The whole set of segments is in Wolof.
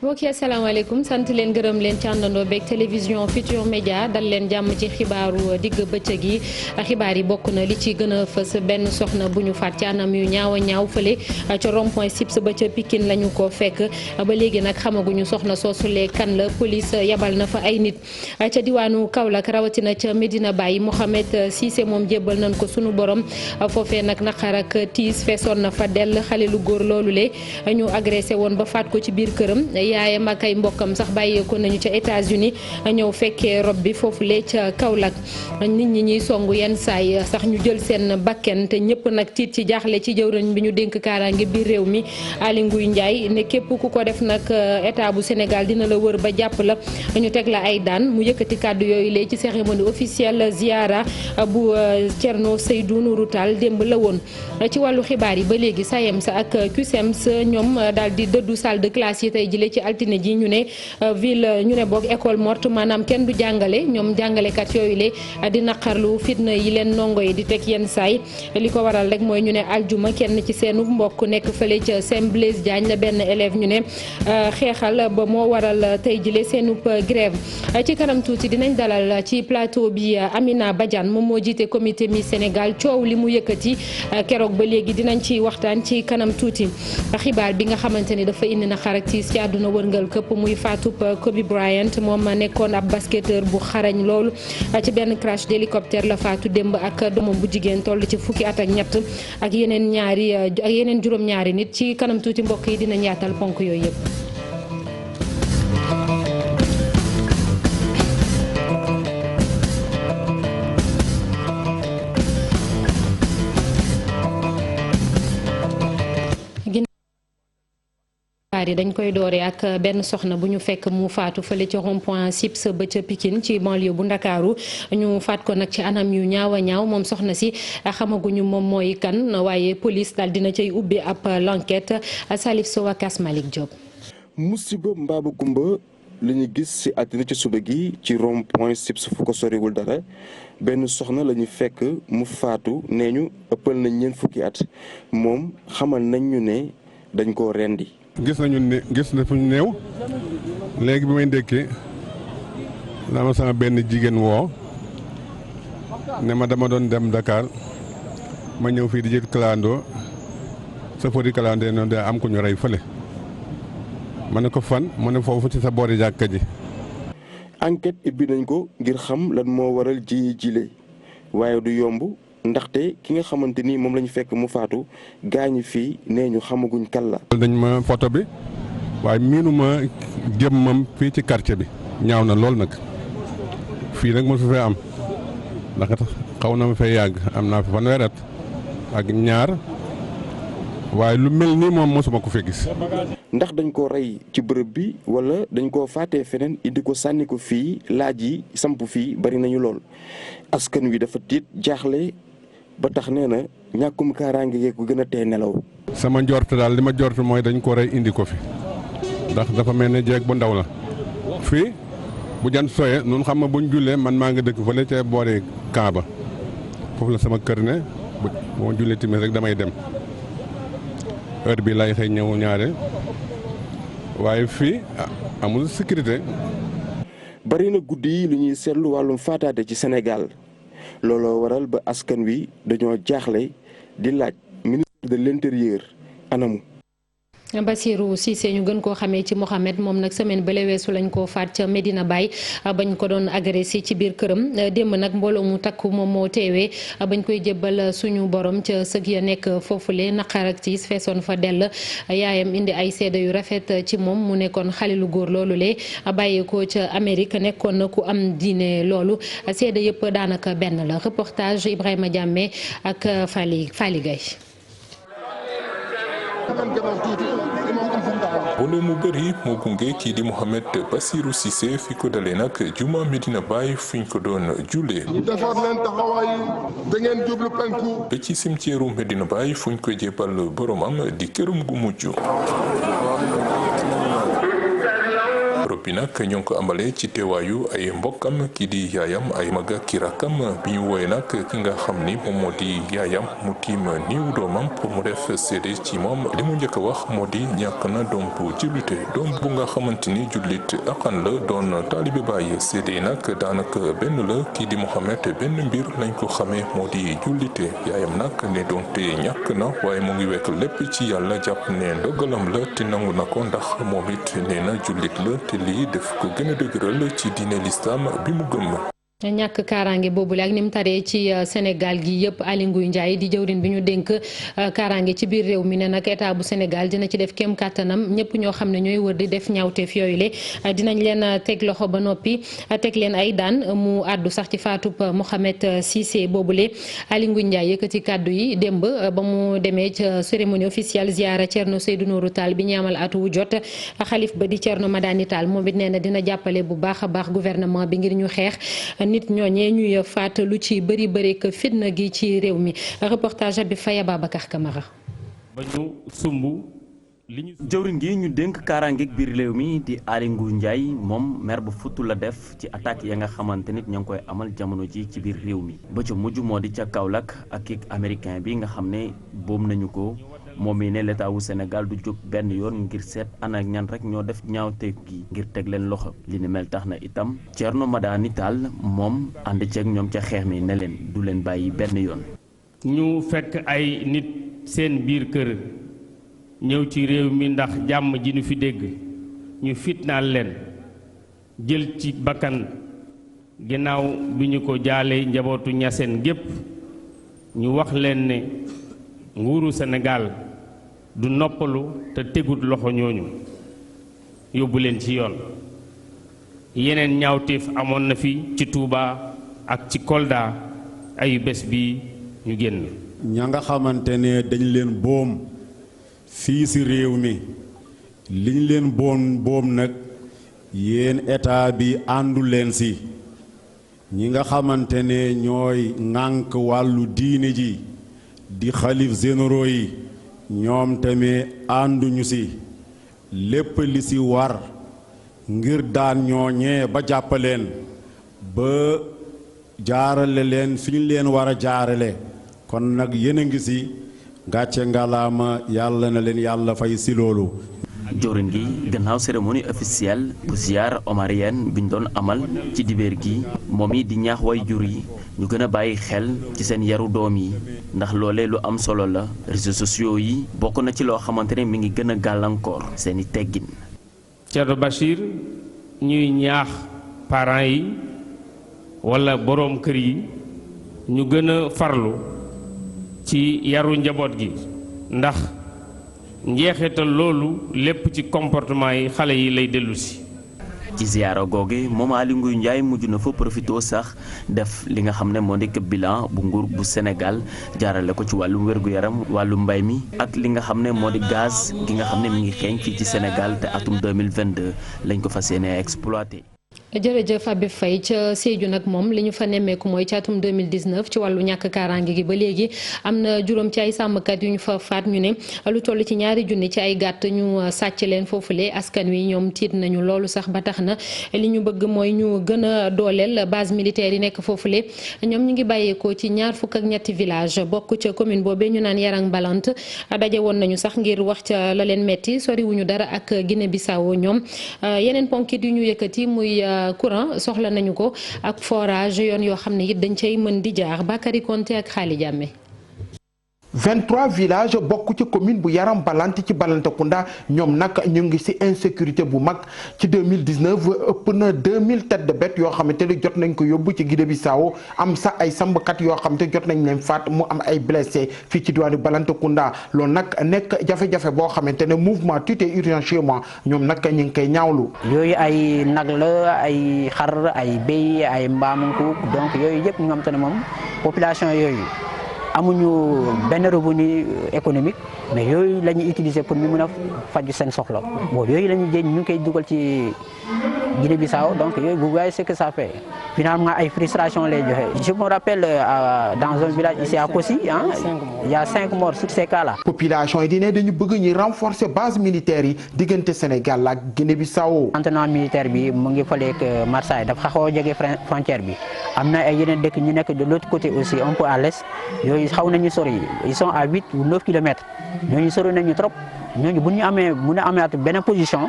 mbokk yi asalaamaaleykum sant leen gërëm leen ci àndandoo beeg télévision Futurs Médias dal leen jàmm ci xibaaru digg bëccëg yi xibaar yi bokk na li ci gën a fës benn soxna bu ñu faat ci anam yu ñaaw a ñaaw fële ca rond-point Sips ba ca Pikine la ñu ko fekk ba léegi nag xamaguñu soxna soosulee kan la police yabal na fa ay nit ca diwaanu Kaolack rawatina ca Medina Baye Mohamed Cissé moom jébbal nañ ko sunu borom foofee nag naqar ak tiis feesoon na fa dell xale lu góor loolu le ñu agressé woon ba faat ko ci biir këram. yaayam ak ay mbokkam sax bàyyeeko nañu ca États-Unis ñëw fekkee rob bi foofulee ca Kaolack nit ñi ñuy songu yenn saay sax ñu jël seen bakken te ñëpp nag tiit ci jaaxle ci jëwriñ bi ñu dénk kaaraange biir réew mi Aly Ngouille Ndiaye ne képp ku ko def nag état bu Sénégal dina la wër ba jàpp la ñu teg la ay daan mu yëkkati kàddu yooyu lee ci cérémonie officielle ziara bu Thierno Seydou Nourou Tall démb la woon. ci wàllu xibaar yi ba léegi SAEMS ak CUSEMS ñoom daal di dëddu salle de classe yi tey jile ci altine ji ñu ne ville ñu ne boog école morte maanaam kenn du jàngale ñoom jàngalekat yooyu le di naqarlu fitna yi leen ndongo yi di teg yenn saay li ko waral rek mooy ñu ne aljuma kenn ci seenu mbokk nekk fële ca Saint Blaise Diagne la benn élève ñu ne xeexal ba moo waral tey jile seenub grève ci kanam tuuti dinañ dalal ci plateau bi Amina Badiane moom moo jiite comité Miss Sénégal coow li mu yëkkati keroog ba léegi dinañ ci waxtaan ci kanam tuuti xibaar bi nga xamante ni dafa indi na xaraktiis ci àdduna wërngal këpp muy faatub Kobe Bryant moom nekkoon ab basketteur bu xarañ loolu ci benn crash d'hélicoptère la faatu démb ak doomam bu jigéen toll ci fukki at ak ñett ak yeneen juróom-ñaari nit ci kanam tuuti mbokk yi dinañ yaatal ponk yooyu yëpp. yi dañ koy doore ak benn soxna bu ñu fekk mu faatu fële ca rond-point Sips ba ca Pikine ci banlieue bu Ndakaaru ñu faat ko nag ci anam yu ñaaw a ñaaw moom soxna si xamaguñu moom mooy kan waaye police daal dina cay ubbi ab l'enquête Salif Sow ak Malick Diop. musiba mbaabu gumba li ñu gis ci àddina ci suba gi ci rond-point Sips fu ko soriwul dara benn soxna la ñu fekk mu faatu nee ñu ëppal nañ ñeent fukki at moom xamal nañ ñu ne dañ koo rendi. gis na fu ñu néew léegi bi may ndékkee dama sama benn jigéen woo ne ma dama doon dem Dakar ma ñëw fii di jël clando safari clando noonu de am ko ñu rey fële ma ne ko fan mu ne foofu ci sa boori jàkka ji. enquête ibbi nañ ko ngir xam lan moo waral ji jile waaye du yomb ndaxte ki nga xamante ni moom la ñu fekk mu faatu gaañu fii nee ñu xamaguñ kan la. dañ ma photo bi waaye miinu ma jëmmam fii ci quartier bi ñaaw na lool nag fii nag mosu fee am ndax xaw na ma fee yàgg am naa fi fanweeri at ak ñaar waaye lu mel nii moom mosuma ko fee gis. ndax dañ koo rey ci bërëb bi wala dañ koo faatee feneen indi ko sànni ko fii laaj yi samp fii bari nañu lool askan wi dafa tiit jaaxle. ba tax nee na ñàkkum kaaraange gee ko gën a tee nelaw. sama njort daal li ma njort mooy dañ ko rey indi ko fi ndax dafa mel ne jeeg bu ndaw la fii bu jant soyee nun xam nga buñ jullee man maa ngi dëkk fële ca boori Kaaba foofu la sama kër ne bu ma jullee timis rek damay dem heure bi lay xëy ñëw ñaare waaye fii amul sécurité. bari na guddi yi lu ñuy seetlu wàllum faataate ci Sénégal. looloo waral ba askan wi dañoo jaaxle di laaj ministre de l'intérieur anamu. Bassirou Cissé ñu gën koo xamee ci Mohamed moom nag semaine bële weesu lañ koo faat ca Medina Baye bañ ko doon agressé ci biir këram démb nag mbooloo mu takku moom moo teewee bañ koy jébbal suñu borom ca sëg ya nekk foofule naqar ak tiis feesoon fa dell yaayam indi ay seede yu rafet ci moom mu nekkoon xale lu góor loolu le bàyyeekoo ca Amérique nekkoon na ku am diine loolu seede yëpp daanaka benn la reportage Ibrahima Diamé ak Fally Gaye. mbooloo mu bëri moo gunge kii di Mohamed Bassirou Cissé fi ko dalee nag juma Medina Baye fuñ ko doon jullee. ñu defar leen taxawaay da ngeen jublu penku. ba ci cimetière Medina Baye fuñ ko jébbal boromam di këram gu mujj. rob bi nag ñoo ngi ko amalee ci teewaayu ay mbokkam kii di yaayam ay mag ak rakkam bi ñu wooye nag ki nga xam ni moom moo di yaayam mu tiim niiw doomam pour mu def seede ci moom li mu njëkk a wax moo di ñàkk na doom bu jullite doom bu nga xamante ni jullit aqan la doon taalibe Baay seede yi nag daanaka benn la kii di Mohamed benn mbir lañ ko xamee moo di jullite yaayam nag ne doonte ñàkk na waaye mu ngi wekk lépp ci yàlla jàpp ne ndogalam la te nangu na ko ndax moom it nee na jullit la te lii def ko gën a dëgëral ci diine lislaam bi mu gëm. ñàkk kaaraange boobule ak ni mu taree ci Sénégal gi yëpp Aly Ngouille Ndiaye di jëwriñ bi ñu dénk kaaraange ci biir réew mi ne nag état bu Sénégal dina ci def kéem kàttanam ñëpp ñoo xam ne ñooy wër di def ñaawteef yooyu le dinañ leen teg loxo ba noppi teg leen ay daan mu àddu sax ci faatub Mohamed Cissé boobule Aly Ngouille Ndiaye yëkkati kàddu yi démb ba mu demee ca cérémonie officielle ziara Thierno Seydou Nourou Tall bi ñu amal atu wu jot xalif ba di Thierno Madani Tall moom it nee na dina jàppale bu baax a baax gouvernement bi ngir ñu xeex nit ñooñee ñuy faat lu ci bëri bëri que fitna gi ci réew mi reportage bi Faye Babacar Camara. ba ñu sumb li ñu. jëwriñ gi ñu dénk kaaraangeeg biir réew mi di Aly Ngouille Ndiaye moom mer bu futu la def ci attaque ya nga xamante nit ña ngi koy amal jamono ji ci biir réew mi ba ca mujj moo di ca Kaolack ak kii américain bi nga xam ne boom nañu ko. moom mi ne l'état wu Sénégal du jóg benn yoon ngir seet ana ak ñan rek ñoo def ñaawteeg gi ngir teg leen loxo li ni mel tax na itam Thierno Madani Tall moom ànd ceeg ñoom ca xeex mi ne leen du leen bàyyi benn yoon. ñu fekk ay nit seen biir kër ñëw ci réew mi ndax jàmm ji nu fi dégg ñu fitnaal leen jël ci bakkan ginnaaw bi ñu ko jaalee njabootu ñaseen gépp ñu wax leen ne nguuru Sénégal du noppalu te tegut loxo ñooñu yóbbu leen ci yoon yeneen ñaawteef amoon na fi ci Touba ak ci Kolda ayu bés bi ñu génn. ña nga xamante ne dañ leen boom fii ci réew mi liñ leen boom nag yéen état bi àndu leen ci ñi nga xamante ne ñooy ŋànk wàllu diine ji di xalif généraux yi ñoom tamit ànduñu ci lépp li ci war ngir daan ñooñee ba jàppaleen ba jaarale leen fi ñu leen war a jaarale kon nag yéen a ngi ci gàcce ngalaama yàlla na leen yàlla fay ci loolu. jawriñ gi gannaaw cérémonie officielle bu ziar omarienne bi ñu doon amal ci dibéer gi moom yi di ñaax way jur yi ñu gën a bàyyi xel ci seen yaru doom yi ndax loolee lu am solo la réseaux sociaux yi bokk na ci loo xamante ne mi ngi gën a gàllankoor seeni teggin. Thierno Bachir ñuy ñaax parents yi walla boroom kër yi ñu gën a farlu ci yaru njaboot gi ndax njeexital loolu lépp ci comportement yi xale yi lay dellu si. ci ziyaara googe moom Aly Ngouille Ndiaye mujj na fa profitoo sax def li nga xam ne moo nekk bilan bu nguur bu Sénégal jaarale ko ci wàllum wér-gu-yaram wàllu mbay mi ak li nga xam ne moo di gaz gi nga xam ne mi ngi xeeñ fii ci Sénégal te atum 2022 lañ ko fas yéene exploité. jërëjëf Habib Faye ca Sédhiou nag moom li ñu fa nemmeeku mooy ci atum 2019 ci wàllu ñàkk kaaraange gi ba léegi am na juróom ci ay sàmmkat yu ñu fa faat ñu ne lu toll ci 2 junni ci ay gàtt ñu sàcc leen foofule askan wi ñoom tiit nañu loolu sax ba tax na li ñu bëgg mooy ñu gën a dooleel base militaire yi nekk foofule ñoom ñu ngi bàyyeekoo ci 23 village bokk ca commune boobee ñu naan Yarang Balant daje woon nañu sax ngir wax ca la leen metti soriwuñu dara ak Guinée Bissau ñoom yeneen ponkit yu ñu yëkkati muy courant soxla nañu ko ak forage yoon yoo xam ne it dañ cay mën di jaar Bakary Konté ak Xaali Jàmme 23 villages bokk ci commune bu Yaram Balanti ci Balantakunda ñoom nag ñu ngi ci insécurité bu mag ci 2019 ëpp na 2000 têtes de bête yoo xamante ne jot nañ ko yóbbu ci Guinée Bissau am sax ay sambkat yoo xamante jot nañ leen faat mu am ay blessé fii ci diwaanu Balantakunda loolu nag nekk jafe-jafe boo xamante ne mouvement tutelle urgent chez moi ñoom nag ñu ngi koy ñaawlu. yooyu ay nag la ay xar ay béy ay mbaam xuux donc yooyu yëpp ñu nga xamante ne moom population yooyu. amuñu benn revenu économique mais yooyu la ñuy utiliser pour ñu mën a faju seen soxla bon yooyu la ñuy jël ñu ngi koy dugal ci Guinée-Bissau donc yooyu vous voyez ce que ça fait finalement ay frustration lay joxe. Je me rappelle dans un village ici à Kossi il y a 5 morts sur ces cas-là. population yi di ne dañu bëgg ñu renforcer base militaire yi diggante Sénégal ak Guinée-Bissau. entraînement militaire bi mu ngi fële ak Marseille dafa xaw a jege frontière bi am na ay yeneen dëkk ñu nekk de l'autre côté aussi un peu à l'est yooyu xaw nañu sori ils sont à 8 ou 9 kilomètres ñooñu sori nañu trop ñooñu bu ñu amee benn position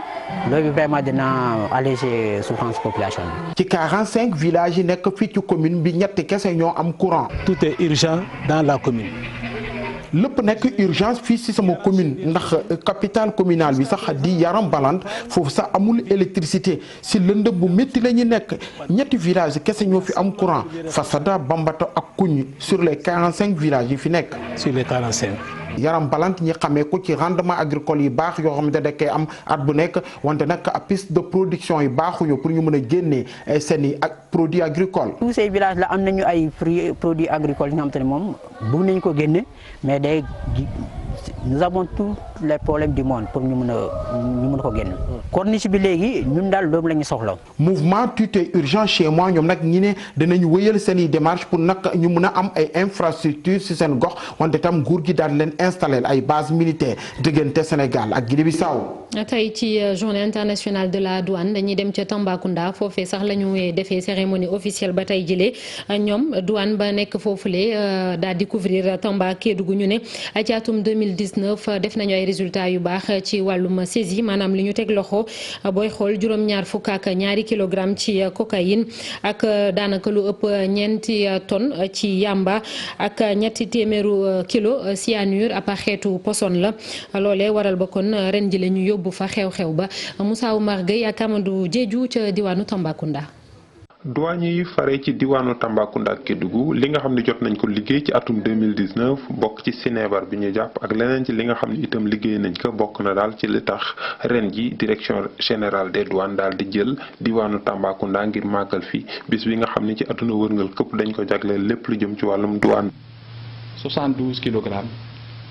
loolu vraiment dina alléger souffrance population bi. ci 45 villages yi nekk fii ci commune bi ñetti kese ñoo am courant. tout est urgent dans la commune. lépp nekk urgence fii ci sama commune ndax capitale communale bi sax di Yaram Balante foofu sax amul électricité ci lëndëm bu métti la ñu nekk ñetti villages kese ñoo fi am courant Fassada Bambata ak Kougni sur les 45 villages yi fi nekk. sur les 45. Yaram Balante ñi xamee ko ci rendement agricole yi baax yoo xamante da koy am at bu nekk wante nag piste de production yi baaxuñu pour ñu mën a génnee seen i ak produits agricoles. tous ces villages là am nañu ay produits agricoles yi nga xamante ne moom bëgg nañu ko génne mais day nous avons tous les problèmes du monde pour ñu mën ko génne. corniche bi léegi ñun daal loolu la ñu soxla. mouvement tout est urgent chez moi ñoom nag ñi ne danañu wëyal seen i démarche pour nag ñu mën a am ay infrastructures ci seen gox wante tam nguur gi daal leen installer ay bases militaires diggante Sénégal ak Guinée-Bissau. tey ci journée internationale de la douane dañuy dem ca Tambacounda foofee sax la ñu defee cérémonie officielle ba tey jëlee ñoom douane ba nekk foofule daal di couvrir Tamba Kédougou ñu ne ci atum 2019 def nañu ay résultats yu baax ci wàllum saisie maanaam li ñu teg loxo booy xool juróom-ñaar fukk ak ñaari kilogramme ci cocaïne ak daanaka lu ëpp ñeenti tonnes ci yamba ak ñetti téeméeru kilo cyanure ab xeetu poson la loolee waral ba kon ren ji la ñu yóbbu fa xew-xew ba Moussa Oumar Gueye ak Amadou Diédhiou ca diwaanu Tambacounda. douane yi fare ci diwaanu Tambacounda ak Kédougou li nga xam ne jot nañ ko liggéey ci atum 2019 bokk ci sinébar bi ñu jàpp ak leneen ci li nga xam ne itam liggéey nañ ko bokk na daal ci li tax ren ji direction générale des douanes daal di jël diwaanu Tambacounda ngir màggal fi bis bi nga xam ne ci àdduna wërngal këpp dañ ko jagleel lépp lu jëm ci wàllum douane. 72 kilogrammes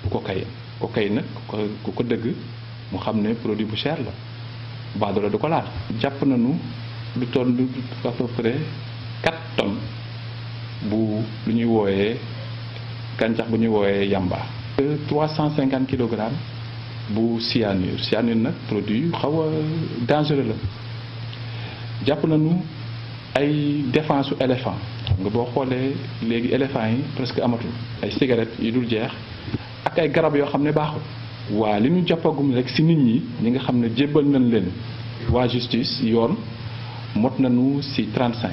bu cocaïne nag ku ko dëgg mu xam ne produit bu cher la baadoolo du ko laal. jàpp nañu lu toll à peu près 4 tonnes bu lu ñuy wooyee gàncax bu ñuy wooyee yamba. 350 kilogrammes bu cyanure nag produit yu xaw a dangereux la. jàpp nañu ay défense su éléphant xam nga boo xoolee léegi éléphant yi presque amatul ay cigarettes yu dul jeex ak ay garab yoo xam ne baaxul. waa li ñu jàppagum rek ci nit ñi nga xam ne jébbal nañ leen waa justice yoon mot nañu ci 35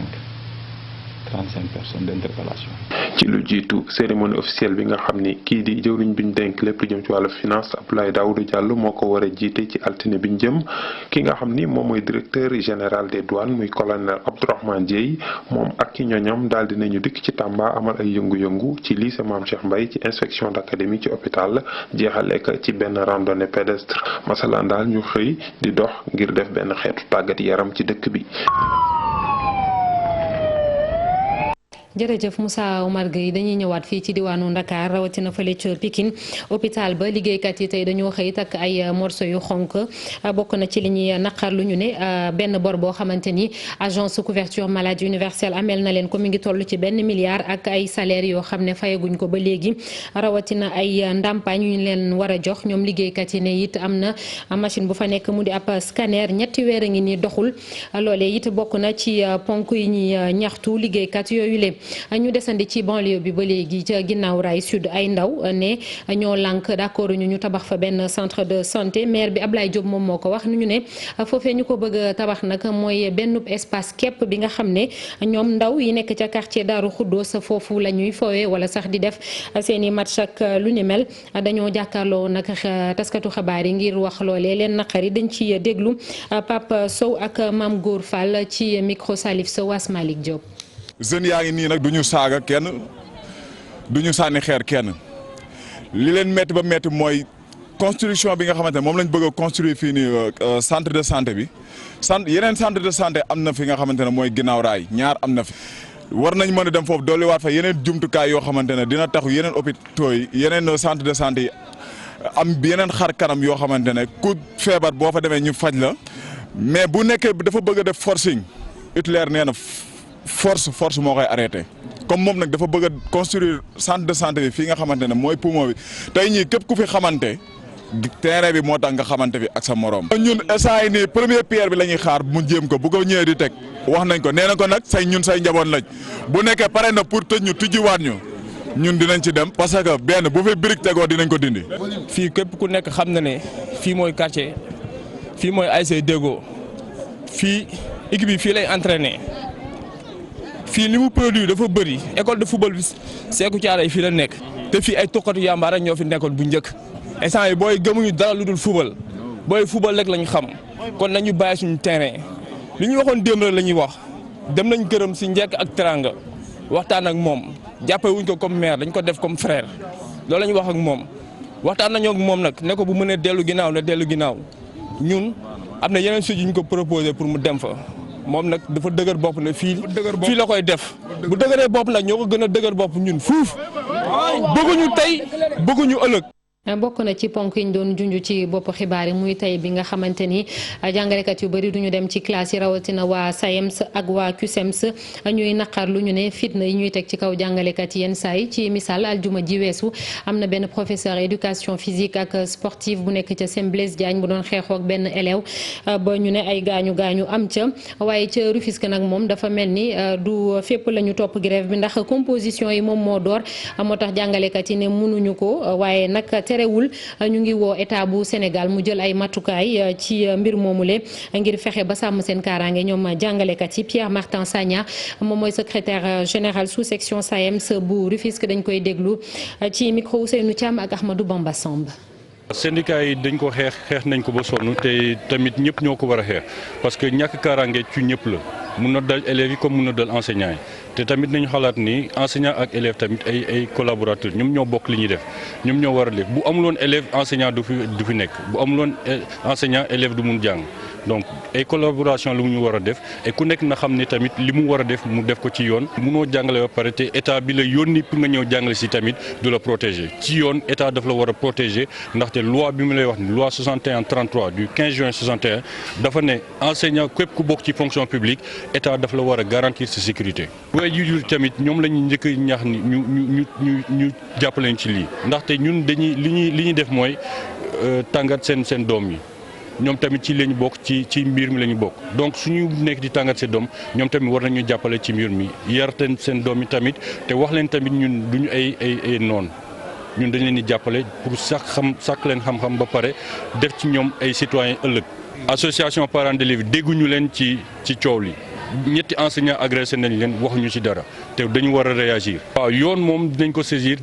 personnes d'interpellation. ci lu jiitu cérémonie officielle bi nga xam ni kii di jëwriñ bi ñu dénk lépp lu jëm ci wàllu finance Abdoulaye Daouda Diallo moo ko war a jiite ci altine bi ñu jëm ki nga xam ni moom mooy directeur général des douanes muy colonel Abdourahmane Dieye moom ak ki ñoñam daal dinañu dikk ci Tamba amal ay yëngu-yëngu ci lycée Mame Cheikh Mbaye ci inspection d'académie ci hôpital jeexale ko ci benn randonnée pédestre masalan daal ñu xëy di dox ngir def benn xeetu tàggat yaram ci dëkk bi. jërëjëf Moussa Oumar Gueye dañuy ñëwaat fii ci diwaanu Ndakaar rawatina fële ca Pikine hôpital ba liggéeykat yi tey dañoo xëy takk ay morceau yu xonk bokk na ci li ñuy naqar lu ñu ne benn bor boo xamante ni agence couverture maladie universelle ameel na leen ko mi ngi toll ci $1 milliard ak ay salaire yoo xam ne fayaguñ ko ba léegi rawatina ay ndàmpaañ yu ñu leen war a jox ñoom liggéeykat yi ne it am na machine bu fa nekk mu di ab scanner ñetti weer a ngi ni doxul loolee it bokk na ci ponk yi ñuy ñaxtu liggéeykat yooyu le ñu desandi ci banlieue bi ba léegi ca ginnaaw raay sud ay ndaw ne ñoo lànk d'accord ñu tabax fa benn centre de santé maire bi Ablaye Diop moom moo ko wax ñu ne foofee ñu ko bëgg tabax nag mooy benn espace képp bi nga xam ne ñoom ndaw yi nekk ca quartier Daaru Xuddoos foofu la ñuy foowee wala sax di def seeni match ak lu ni mel dañoo jàkkaarloo nag taskatu xabaar yi ngir wax loolee leen naqari dañ ci déglu Pape Sow ak Mame Gour Fall ci micro Salif Sow Asmalik Diop. jeunes yaa ngi nii nag du ñu saaga kenn du ñu sànni xeer kenn li leen métti ba métti mooy construction bi nga xamante ne moom lañ bëgg a construire fii nii centre de santé bi yeneen centre de santé am na fi nga xamante ne mooy ginnaaw raay ñaar am na fi. war nañ mën a dem foofu dolliwaat fa yeneen jumtukaay yoo xamante ne dina taxu yeneen hôpitaux yi yeneen centre de santé yi am yeneen xar kanam yoo xamante ne ku feebar boo fa demee ñu faj la mais bu nekkee dafa bëgg a def forcing Hitler nee na force moo koy arrêté comme moom nag dafa bëgg a construire centre de santé bi fii nga xamante ne mooy poumon bi tey ñii képp ku fi xamante terrain bi moo tax nga xamante bi ak sa morom. ñun instant yii nii première pierre bi la ñuy xaar mu jéem ko bu ko ñëwee di teg wax nañ ko nee na ko nag ñun say njaboot lañ bu nekkee pare na pour tëj ñu tijjiwaat ñu ñun dinañ ci dem parce que benn bu fi brique tegoo dinañ ko dindi. fii képp ku nekk xam na ne fii mooy quartier fii mooy ASC Déggo fii équipe yi fii lay entraîner fii li mu produit dafa bëri école de football bi Sékou Thiaroye fii la nekk te fii ay tukkatu yàmbaar rek ñoo fi nekkoon bu njëkk. instant yi booy gëmuñu dara lu dul football booy football rek lañu xam kon nañu bàyyi suñu terrain li ñu waxoon démb rek la ñuy wax dem nañ gërëm si njekk ak teranga waxtaan ak moom jàppe wuñ ko comme maire dañ ko def comme frère loolu la ñu wax ak moom waxtaan nañoo ak moom nag ne ko bu mënee dellu ginnaaw ne dellu ginnaaw ñun am na yeneen sujet ñu ko proposé pour mu dem fa moom nag dafa dëgër bopp ne fii la koy def bu dëgëree bopp nag ñoo ko gën a dëgër bopp ñun fuuf bëgguñu tey bëgguñu ëllëg. bokk na ci ponk yi ñu doon junj ci bopp xibaar yi muy tey bi nga xamante ni jàngalekat yu bëri duñu dem ci classe yi rawatina waa SAEMS ak waa CUSEMS ñuy naqar lu ñu ne fitna yi ñuy teg ci kaw jàngalekat yi yenn saa yi ci misaal aljuma ji weesu am na benn professeur éducation physique ak sportive bu nekk ca Sem Blaise Diagne bu doon xeexoo ak benn élève ba ñu ne ay gaañu am ca waaye ca Rufisque nag moom dafa mel ni du fépp la ñu topp grève bi ndax composition yi moom moo door moo tax jàngalekat yi ne mënuñu ko waaye nag terewul ñu ngi woo état bu Sénégal mu jël ay matukaay ci mbir moomule ngir fexe ba sàmm seen kaaraange ñoom jàngalekat yi Pierre Martin Sagna moom mooy secrétaire général sous section SAEMS bu Rufisque dañ koy déglu ci micro Ousseynou Thiam ak Ahmadou Bamba Samb. syndicat yi dañ ko xeex nañ ko ba sonn te tamit ñëpp ñoo ko war a xeex parce que ñàkk kaaraange ci ñëpp la mun na dal élèves yi comme mun na dal enseignants yi te tamit nañu xalaat ni enseignant ak élève tamit ay collaborateurs ñoom ñoo bokk li ñuy def ñoom ñoo war a def bu amuloon élève enseignant du fi nekk bu amuloon enseignant élève du mun jàng donc ay collaboration lu ñu war a def et ku nekk na xam ne tamit li mu war a def mu def ko ci yoon munoo jàngale ba pare te état bi la yónni pour nga ñëw jàngale si tamit du la protéger ci yoon état daf la war a protéger ndaxte loi bi mu lay wax ni loi 61-33 du 15 juin 61 dafa ne enseignant képp ku bokk ci fonction publique état daf la war a garantir sa sécurité. waaye yu tamit ñoom la ñuy njëkk a ñaax ni ñu jàppale ci lii ndaxte ñun dañuy li ñuy def mooy tàngat seen doom yi. ñoom tamit ci lañu bokk ci mbir mi la ñu bokk donc suñu nekk di tàngat seen doom ñoom tamit war nañu jàppale ci mbir mi yar seen doom yi tamit te wax leen tamit ñun duñu ay noon ñun dañ leen di jàppale pour sàkk leen xam-xam ba pare def ci ñoom ay citoyens ëllëg. association parents d'élèves dégguñu leen ci coow li ñetti enseignants agressé nañ leen waxuñu ci dara te dañu war a réagir. waaw yoon moom dinañ ko saisir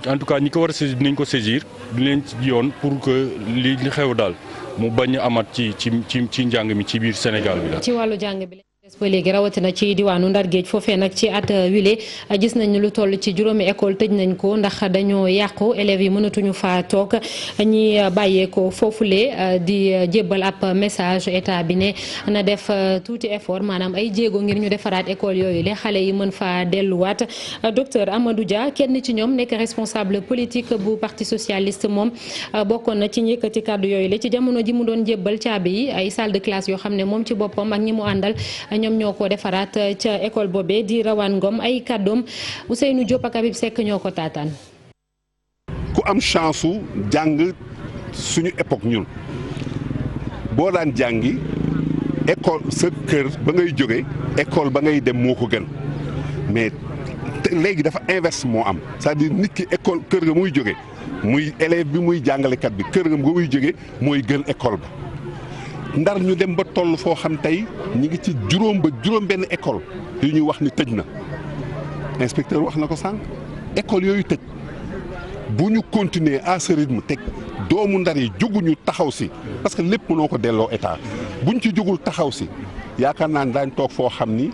en tout cas ñi ko war a saisir dinañ ko saisir dinañ ci yoon pour que li xew daal. mu bañ a amat ci njàng mi ci biir Sénégal bi la. ci wàllu jàng bi ba léegi rawatina ci diwaanu Ndar Géej foofee nag ci at wile gis nañ lu toll ci juróomi école tëj nañ ko ndax dañoo yàqu élèves yi mënatuñu faa toog ñi bàyyeekoo foofule di jébbal ab message état bi ne na def tuuti effort maanaam ay jéego ngir ñu defaraat école yooyu le xale yi mën faa delluwaat docteur Amadou Dia kenn ci ñoom nekk responsable politique bu parti socialiste moom bokkoon na ci yëkkati kàddu yooyu le ci jamono ji mu doon jébbal caabi yi ay salle de classe yoo xam ne moom ci boppam ak ñi mu àndal ñoom ñoo ko defaraat ca école boobee di Rawaan Ngom ay kàddoom Ousseynou Diop ak Habib Seck ñoo ko taataan. ku am chance su jàng suñu époque ñun boo daan jàngi école sa kër ba ngay jóge école ba ngay dem moo ko gën mais léegi dafa inverse moo am c'est-à-dire nit ki école kër ga muy jóge muy élève bi muy jàngalekat bi kër ga muy jóge mooy gën école ba. Ndar ñu dem ba toll foo xam tey ñi ngi ci juróom benn école yu ñuy wax ni tëj na inspecteur wax na ko sànq école yooyu tëj bu ñu continuer à ce rythme teg doomu Ndar yi jóguñu taxaw si parce que lépp mënoo ko delloo état buñ ci jógul taxaw si yaakaar naa ne daañ toog foo xam ni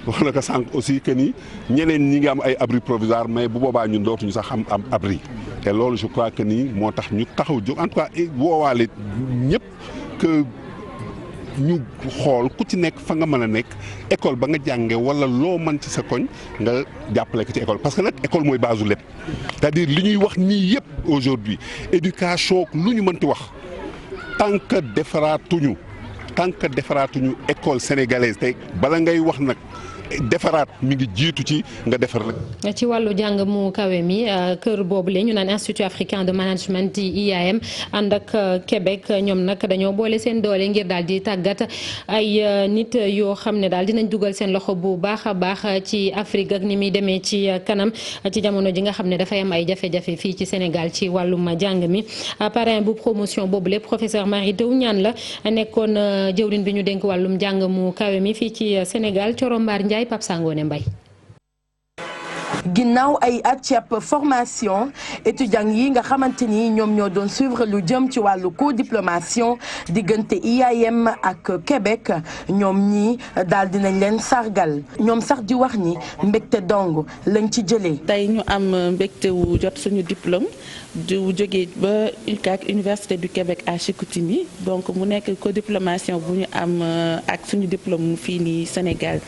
wax na ko sànq aussi que ni ñeneen ñi ngi am ay abri provisoire mais bu boobaa ñun dootuñu sax am abri te loolu je crois que ni moo tax ñu taxaw jóg en tout cas woowaale ñëpp que ñu xool ku ci nekk fa nga mën a nekk école ba nga jànge wala loo mën ci sa koñ nga jàppale ko ci école parce que nag école mooy base u lépp c'est-à-dire li ñuy wax nii yëpp aujourd'hui éducation lu ñu mënti wax tant que defaraatuñu tant que defaraatuñu école sénégalaise tey bala ngay wax nag defaraat mi ngi jiitu ci nga defar rek. ci wàllu jàng mu kawe mi kër boobu la ñu naan Institut africain de management di IAM ànd ak Québec ñoom nag dañoo boole seen doole ngir daal di tàggat ay nit yoo xam ne daal dinañ dugal seen loxo bu baax a baax ci Afrique ak ni muy demee ci kanam ci jamono ji nga xam ne dafay am ay jafe-jafe fii ci Sénégal ci wàllum jàng mi. parrain bu promotion boobu le professeur Mary Teuw Niane la nekkoon jëwriñ bi ñu dénk wàllum jàng mu kawe mi fii ci Sénégal Coro Mbaar Ndiaye Pape Sangone Mbaye. ginnaaw ay at ci ab formation étudiants yi nga xamante ni ñoom ñoo doon suivre lu jëm ci wàllu co-diplomation diggante IAM ak Québec ñoom ñi daal dinañ leen sargal ñoom sax di wax ni mbégte dong lañ ci jëlee. tey ñu am mbégte wu jot suñu diplôme du jógee ba UQAC Université du Québec à Chicoutimi donc mu nekk co-diplomation bu ñu am ak suñu diplôme fii nii Sénégal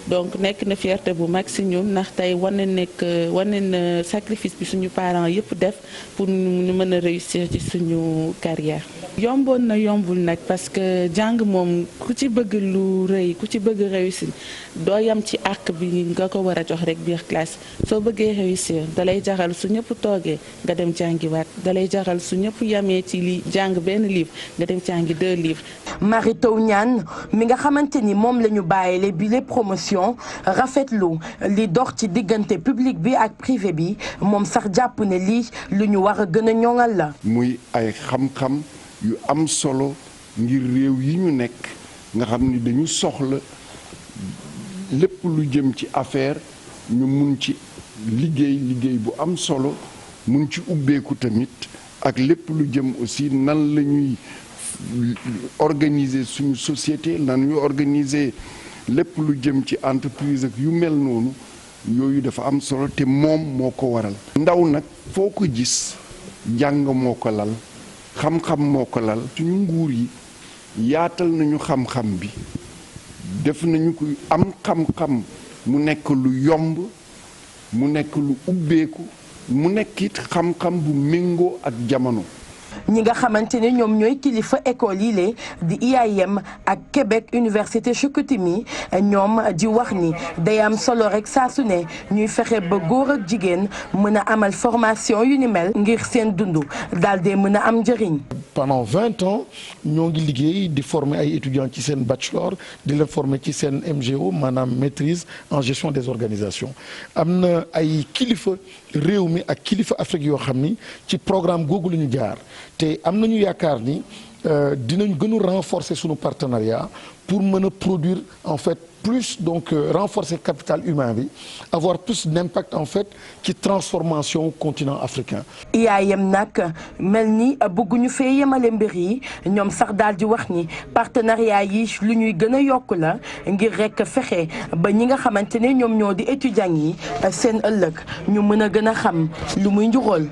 donc nekk na fierté bu mag si ñun ndax tey wane na sacrifice bi suñu parents yëpp def pour ñu mën a réussir ci suñu carrière. yomboon na yombul nag parce que jàng moom ku ci bëgg lu rëy ku ci bëgg réussir doo yam ci arc bi nga ko war a jox rek biir classe soo bëggee réussir dalay jaral su ñëpp toogee nga dem jàngiwaat dalay jaral su ñëpp yamee ci li jàng benn livre nga dem jàngi 2 livres. Mary Teuw Niane mi nga xamante ni moom la ñu bàyyile bi les promotion rafetlu li dox ci diggante public bi ak privé bi moom sax jàpp ne lii lu ñu war a gën a ñoŋal la. muy ay xam-xam yu am solo ngir réew yi ñu nekk nga xam ni dañu soxla lépp lu jëm ci affaire ñu mun ci liggéey bu am solo mun ci ubbeeku tamit ak lépp lu jëm aussi nan la ñuy organiser suñu société nan ñuy organiser lépp lu jëm ci entreprise ak yu mel noonu yooyu dafa am solo te moom moo ko waral. ndaw nag foo ko gis jàng moo ko lal xam-xam moo ko lal. suñu nguur yi yaatal nañu xam-xam bi def nañu ko am xam-xam mu nekk lu yomb mu nekk lu ubbeeku mu nekk it xam-xam bu méngoo ak jamono. ñi nga xamante ne ñoom ñooy kilifa école yi le di IAM ak Québec Université Chicoutimi ñoom di wax ni day am solo rek saa su ne ñuy fexe ba góor ak jigéen mën a amal formation yu ni mel ngir seen dund daal de mën a am njëriñ. pendant 20 ans ñoo ngi liggéey di former ay étudiants ci seen bachelor di leen former ci seen MGO maanaam maîtrise en gestion des organisations am na ay kilifa réew mi ak kilifa Afrique yoo xam ni ci programme googu la ñu jaar te am nañu yaakaar ni dinañ gën a renforcer sunu partenariat pour mën a produire en fait plus donc renforcer capital humain bi avoir plus d'impact en fait ci transformation continent africain. IAM nag mel ni bëgguñu fee yemale mbir yi ñoom sax daal di wax ni partenariat yi lu ñuy gën a yokk la ngir rek fexe ba ñi nga xamante ne ñoom ñoo di étudiants yi seen ëllëg ñu mën a gën a xam lu muy njuróol.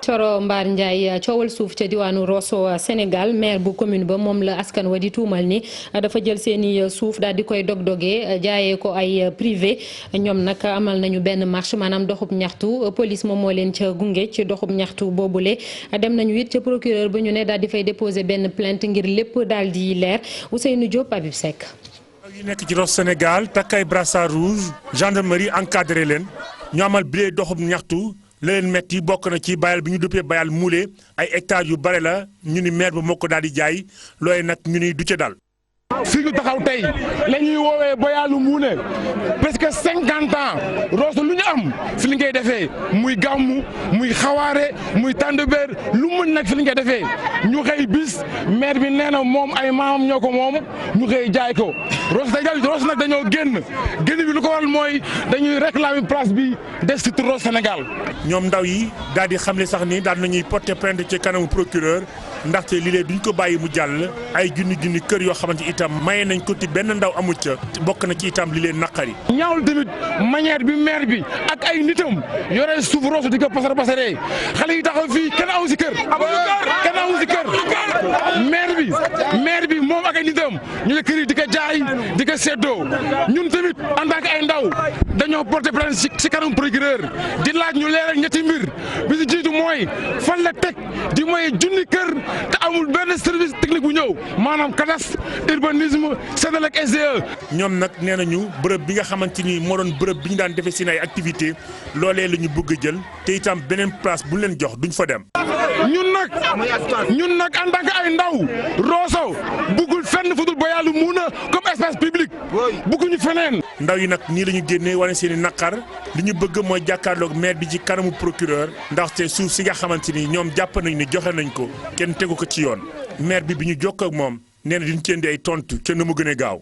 Coro Mbaar Ndiaye coowal suuf ca diwaanu Rosso Sénégal maire bu commune ba moom la askan wa di tuumal ni dafa jël seeni suuf daal di koy dog-dogee jaayee ko ay privé ñoom nag amal nañu benn marche maanaam doxub ñaxtu police moom moo leen ca gunge ci doxub ñaxtu boobule dem nañu it ca procureur ba ñu ne daal di fay déposer benn plainte ngir lépp daal di leer Ousseynou Diop Habib Seck. yi nekk ci Rosso Sénégal takk ay brassard rouge gendarmerie encadré leen ñu amal bile doxub ñaxtu. la leen metti bokk na ci bayal bi ñu duppee bayal muule ay hectares yu bare la ñu ni maire ba moo ko daal di jaay looy nag ñu ni du ca dal. fi ñu taxaw tey la ñuy woowee bayalu muune presque 50 ans Rosso lu ñu am fi li ngay defee muy gàmmu muy xawaare muy tàndbeer lu mën nag fi li ngay defee ñu xëy bis maire bi nee na moom ay maamam ñoo ko moom ñu xëy jaay ko Rosso nag dañoo génn bi lu ko waral mooy dañuy réclamer place bi des ci Rosso Sénégal. ñoom ndaw yi daal di xamle sax ni daal nañuy porter plainte ci kanamu procureur ndaxte lii lee duñ ko bàyyi mu jàll ay junni kër yoo xamante itam maye nañ ko ti benn ndaw amul ca bokk na ci itam li leen naqari. ñaawul tamit manière bi maire bi ak ay nitam yore suuf Rosso di ko pasaree xale yi taxaw fii kenn awu si kër. maire bi moom ak ay nitam ñu ne kër yi di ko jaay di ko seddoo ñun tamit en tant que ay ndaw dañoo porter plainte ci kanam procureur di laaj ñu leeral ñetti mbir bi ci jiitu mooy fan la teg di mooy junni kër te amul benn service technique bu ñëw maanaam cadastre urbanisme Sénélec SDE. ñoom nag nee nañu bërëb bi nga xamante ni moo doon bërëb bi ñu daan defee seen ay activité loolee la ñu bëgg a jël te itam beneen place bu leen jox duñ fa dem. ñun nag en tant que ay ndaw Rosso buggul fenn fu dul Boyal Mouna comme espace public bugguñu feneen. ndaw yi nag nii la ñu génnee wane seen i naqar li ñu bëgg mooy jàkkaarloog maire bi ci kanamu procureur ndaxte suuf si nga xamante ni ñoom jàpp nañ ni joxe nañ ko kenn tegu ko ci yoon maire bi ñu jokkoo ak moom nee na duñ ci indi ay tontu ca nu mu gën a gaaw.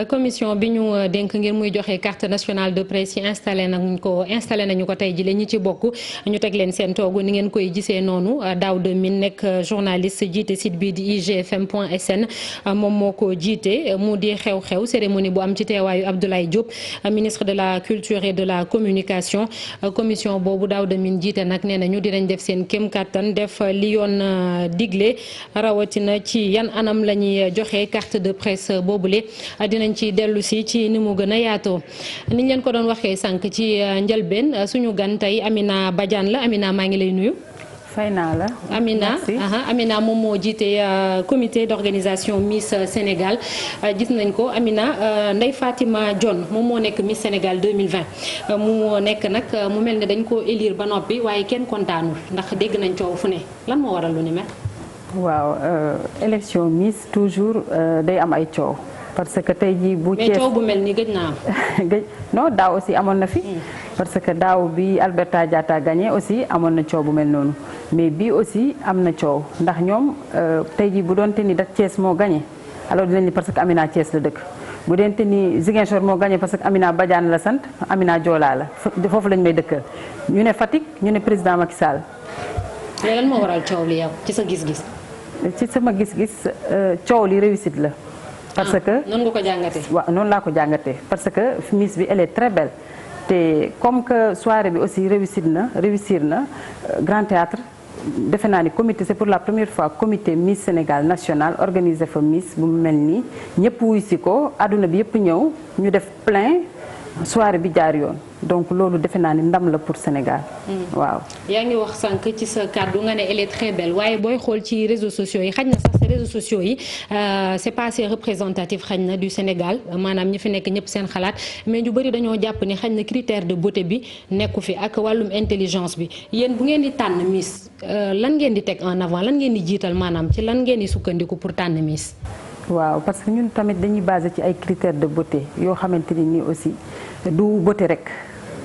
commission bi ñu dénk ngir muy joxe carte nationale de presse yi installé nañu ko tey jii ñi ci bokk ñu teg leen seen toogu ni ngeen koy gisee noonu Daouda Mine nekk journaliste jiite site bi di igfm.sn moom moo ko jiite mu di xew-xew cérémonie bu am ci teewaayu Abdoulaye Diop ministre de la culture et de la communication commission boobu Daouda Mine jiite nag nee nañu dinañ def seen kéem kattan def li yoon digle rawatina ci yan anam la ñuy joxe carte de presse boobule dinañ ci dellu si ci ni mu gën a yaatoo niñ leen ko doon waxee sànq ci njëlbeen suñu gan tey Amina Badiane la Amina maa ngi lay nuyu. fay naa la. Amina moom moo jiite comité d'organisation Miss Sénégal gis nañ ko Amina Ndeye Fatima Dione moom moo nekk Miss Sénégal 2020 mu nekk nag mu mel ne dañ ko élire ba noppi waaye kenn kontaanul ndax dégg nañ coow fu ne lan moo waral lu ni mel. waaw élection Miss toujours day am ay coow. parce que tey jii bu Thiès mais coow bu mel ni gëj naa am. non daaw aussi amoon na fi. parce que daaw bi Alberta Diatta gagné aussi amoon na coow bu mel noonu mais bii aussi am na coow ndax ñoom tey jii bu doonte ni da Thiès moo gagné alors dinañ ni parce que Amina Thiès la dëkk bu doonte ni Ziguinchor moo gagné parce que Amina Badiane la sant Amina Joola la foofu lañ may dëkkal ñu ne Fatick ñu ne président Macky Sall. mais lan moo waral coow li yow ci sa gis-gis. ci sama gis-gis coow li réussite la. parce que noonu nga ko jàngatee. waaw noonu laa ko jàngatee parce que Miss bi elle est très belle te comme que soirée bi aussi réussir na Grand Théâtre defe naa ni comité c'est pour la première fois comité Miss Sénégal national organisé fa Miss bu mu mel nii ñëpp wuy si ko àdduna bi yëpp ñëw ñu def plein soirée bi jaar yoon donc loolu defe naa ni ndam la pour Sénégal. waaw. yaa ngi wax sànq ci sa kàddu nga ne elle est très belle waaye booy xool ci réseaux sociaux yi xaj na sax ces réseaux sociaux yi c'est pas assez représentatif xaj na du Sénégal maanaam ñi fi nekk ñëpp seen xalaat mais ñu bëri dañoo jàpp ni xaj na critère de beauté bi nekku fi ak wàllum intelligence bi yéen bu ngeen di tànn Miss lan ngeen di teg en avant lan ngeen di jiital maanaam ci lan ngeen di sukkandiku pour tànn Miss. waaw parce que ñun tamit dañuy basé ci ay critères de beauté yoo xamante ni nii aussi du beauté rek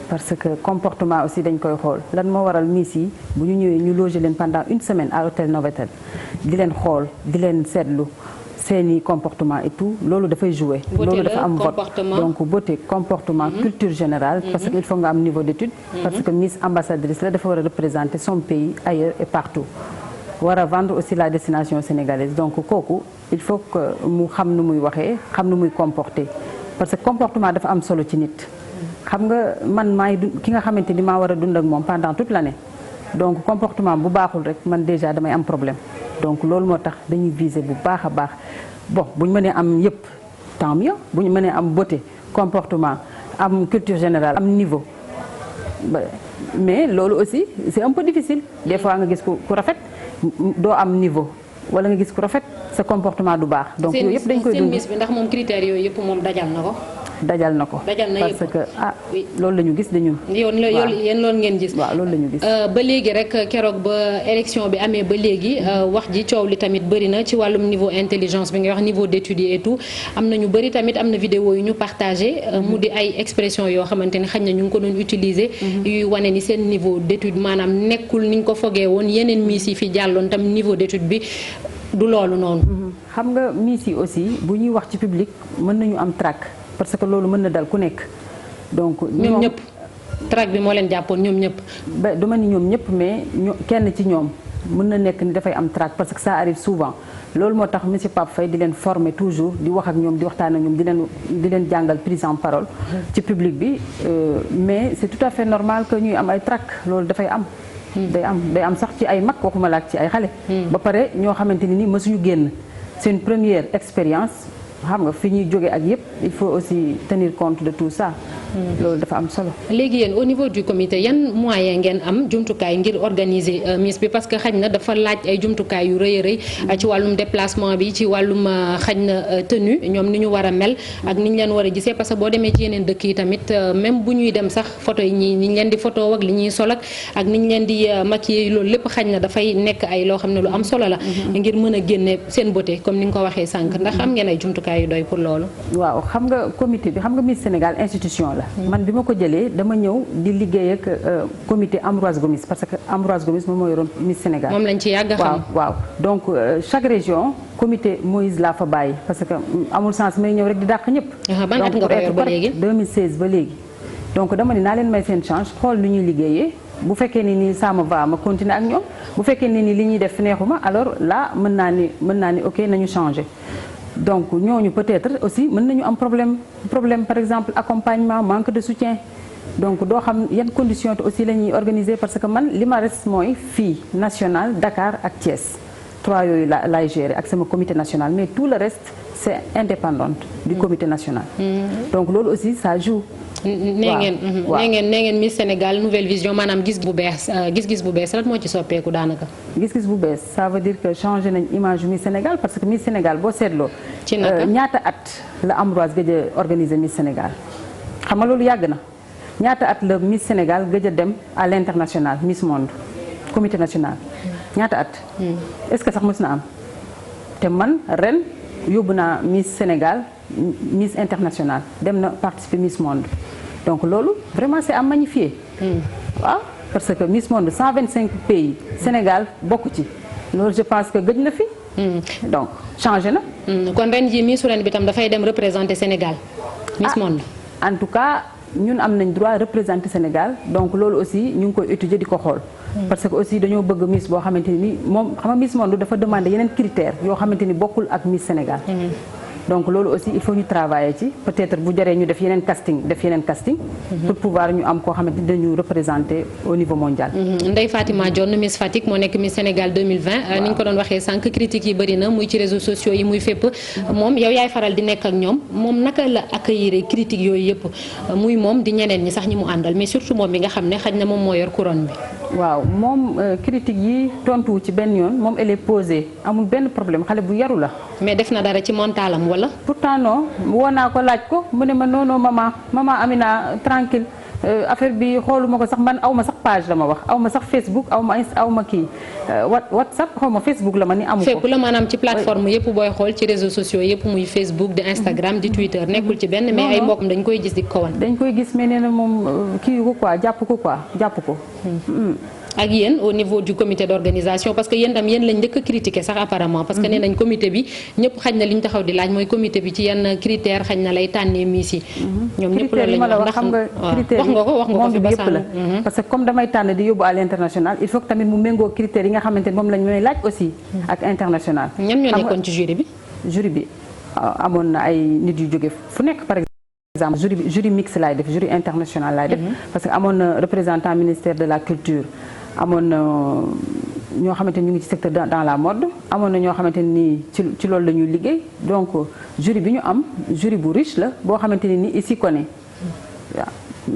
parce que comportement aussi dañ koy xool lan moo waral Miss yi bu ñu ñëwee ñu loger leen pendant une semaine à hôtel Novotel di leen xool di leen seetlu seeni comportement et tout loolu dafay jouer loolu dafa am vote donc beauté comportement culture générale parce que il faut nga am niveau d'étude parce que Miss ambassadrice la dafa war a représenter son pays ailleurs et partout war a vendre aussi la destination sénégalaise donc kooku il faut que mu xam nu muy waxee xam nu muy comporter parce que comportement dafa am solo ci nit xam nga man maay ki nga xamante ni maa war a dund ak moom pendant toute l'année donc comportement bu baaxul rek man déjà damay am problème donc loolu moo tax dañuy viser bu baax a baax bon bu ñu mënee am yëpp tant mieux bu ñu mënee am beauté comportement am culture générale am niveau mais loolu aussi c'est un peu difficile des fois nga gis ku rafet doo am niveau wala nga gis ku rafet sa comportement du baax. donc yooyu yëpp dañ koy dund Miss bi ndax moom critères yooyu yëpp moom dajal na ko. dajal na ko parce que loolu la ñu gis dañu. yéen loolu ngeen gis. waaw loolu la ñu gis. ba léegi rek keroog ba élection bi amee ba léegi wax ji coow li tamit bëri na ci wàllum niveau intelligence bi nga wax niveau d'études et tout am na ñu bëri tamit am na vidéo yu ñu partagé. mu di ay expression yoo xamante ni xañ na ñu ngi ko doon utiliser. yuy wane ni seen niveau d'étude maanaam nekkul ni ñu ko fogee woon yeneen Miss yi fi jàlloon tam niveau d'étude bi du loolu noonu. xam nga Miss yi aussi bu ñuy wax ci public mën nañu am trac. parce que loolu mën na dal ku nekk donc ñoom ñëpp trac bi moo leen jàppoon ñoom ñëpp ba duma ni ñoom ñëpp mais kenn ci ñoom mën na nekk ni dafay am trac parce que ça arrive souvent loolu moo tax monsieur Pape Faye di leen former toujours di wax ak ñoom di waxtaan ak ñoom di leen jàngal prise en parole ci public bi mais c'est tout à fait normal que ñuy am ay trac loolu dafay am day am sax ci ay mag waxuma la ak ci ay xale ba pare ñoo xamante ni mësuñu génn c'est une première expérience xam nga fi ñuy jóge ak yëpp il faut aussi tenir compte de tout ça. loolu dafa am solo. léegi yéen au niveau du comité yan moyen ngeen am jumtukaay ngir organiser Miss bi parce que xaj na dafa laaj ay jumtukaay yu rëy a rëy ci wàllum déplacement bi ci wàllum xaj na tenue ñoom ni ñu war a mel ak ni ñu leen war a gisee parce que boo demee ci yeneen dëkk yi tamit même bu ñuy dem sax photo yi ni ñu leen di photo ak li ñuy sol ak ni ñu leen di maquiller loolu lépp xaj na dafay nekk ay loo xam ne lu am solo la. ngir mën a génne seen beauté comme ni nga ko waxee sànq ndax am ngeen ay jumtukaay yu doy pour loolu. waaw xam nga comité bi xam nga Miss Sénégal institution la. man bi ma ko jëlee dama ñëw di liggéey ak comité Ambroise Gomis parce que Ambroise Gomis moom moo yoroon Miss Sénégal. moom lañ ci yàgg xam waaw donc chaque région comité Moïse laa fa bàyyi parce que amul sens may ñëw rek di dàq ñëpp. ban at nga ko yor ba léegi 2016 ba léegi. donc dama ni naa leen may seen change xool lu ñuy liggéeyee bu fekkee ni nii ça me va ma continuer ak ñoom bu fekkee ni nii li ñuy def neexuma alors là mën naa ni ok nañu changer. donc ñooñu peut-être aussi mën nañu am problème par exemple accompagnement manque de soutien donc doo xam yan conditions te aussi la ñuy organiser parce que man li ma res mooy fii national Dakar ak Thiès 3 yooyu laay gérer ak sama comité national mais tout le reste c'est indépendant du comité national. donc loolu aussi ça joue. nee ngeen Miss Sénégal nouvelle vision maanaam gis bu bees lan moo ci soppeeku daanaka. gis-gis bu bees ça veut dire que changé nañ image Miss Sénégal parce que Miss Sénégal boo seetloo. ci naka ñaata at la Ambroise gëj a organiser Miss Sénégal xam nga loolu yàgg na ñaata at la Miss Sénégal gëj a dem à l'international Miss Monde comité national ñaata at. est-ce que sax mës na am te man ren yóbbu naa Miss Sénégal Miss international dem na participer Miss Monde. donc loolu vraiment c'est à magnifier. waaw parce que Miss Monde 125 pays Sénégal bokk ci loolu je pense que gëj na fi. donc changé na. kon ren jii Miss ren bi tam dafay dem représenter Sénégal. Miss Monde. en tout cas ñun am nañ droit représenter Sénégal donc loolu aussi ñu ngi koy étudier di ko xool. parce que aussi dañoo bëgg Miss boo xamante ni moom xam nga Miss Monde dafa demander yeneen critères yoo xamante ni bokkul ak Miss Sénégal. donc loolu aussi il faut ñu travailler ci peut-être bu jaree ñu def yeneen casting. pour pouvoir ñu am koo xamante ni dañu représenter au niveau mondial. Ndeye Fatima Dione Miss Fatick moo nekk Miss Sénégal 2020. ni ñu ko doon waxee sànq critiques yi bëri na muy ci réseaux sociaux yi muy fépp moom yow yaay faral di nekk ak ñoom moom naka la accueillir critiques yooyu yëpp muy moom di ñeneen ñi sax ñi mu àndal mais surtout moom bi nga xam ne xaj na moom moo yor couronne bi. waaw moom critiques yi tontuwu ci benn yoon moom elle est posée amul benn problème xale bu yaru la. mais def na dara ci mentalam wala. pourtant non woo naa ko laaj ko mu ne ma non maman Amina tranquille affaire bi xooluma ko sax man aw ma sax page la ma wax aw ma sax Facebook aw ma kii WhatsApp xaw ma Facebook la ma ni amu ko. fépp la maanaam ci plateforme yëpp booy xool ci réseaux sociaux yëpp muy Facebook di Instagram di Twitter nekkul ci benn mais ay mbokkam dañ koy gis di ko wan. dañ koy gis mais nee na moom kii ko quoi jàpp ko. ak yéen au niveau du comité d'organisation parce que yéen tam yéen lañ njëkk a critiquer sax apparemment parce que nee nañ comité bi ñëpp xaj na li ñu taxaw di laaj mooy comité bi ci yenn critères xaj na lay tànnee miss yi. ñoom ñëpp loolu la ñu wax xam nga critères yi wax nga ko fi ba yëpp la parce que comme damay tànn di yóbbu à l'international il faut que tamit mu méngoo critères yi nga xamante ne moom lañ may laaj aussi ak international. ñan ñoo nekkoon ci jury bi. jury bi amoon na ay nit yu jóge fu nekk par exemple jury mixte laay def jury international laay def parce que amoon na représentant ministère de la culture amoon na ñoo xamante ni ñu ngi ci secteur dans la mode amoon na ñoo xamante ni ci loolu la ñuy liggéey donc jury bi ñu am jury bu riche la boo xamante ni ici connaît waaw